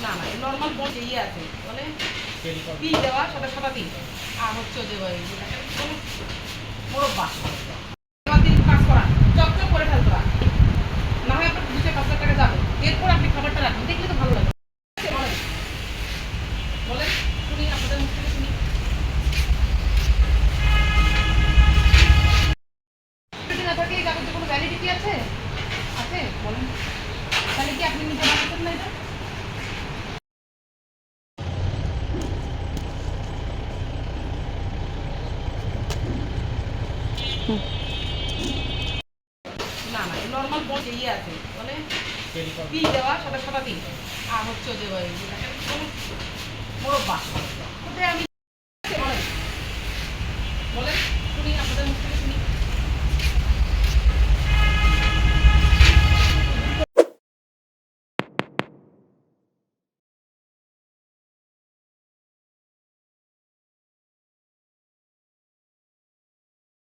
না না নর্মাল বল ইয়ে আছে বলে পি দেওয়া সাথে সাদা দিন আর হচ্ছে যে ওই মোরব্বা দিন কাজ করা চকচক করে ফেলতে না হয় আপনার 2-5 টাকা যাবে এরপর আপনি খাবারটা রাখবেন দেখলে তো ভালো লাগে বলেন বলেন শুনি আপনাদের মুখ থেকে শুনি না থাকে এই কাগজে কোনো ভ্যালিডিটি আছে আছে বলেন তাহলে কি আপনি নিজে বানাচ্ছেন না এটা না না নর্মাল বল ইয়ে আছে বলে পি দেওয়া সাথে সাদা দিন আর হচ্ছে যে ওই মোরব্বা আমি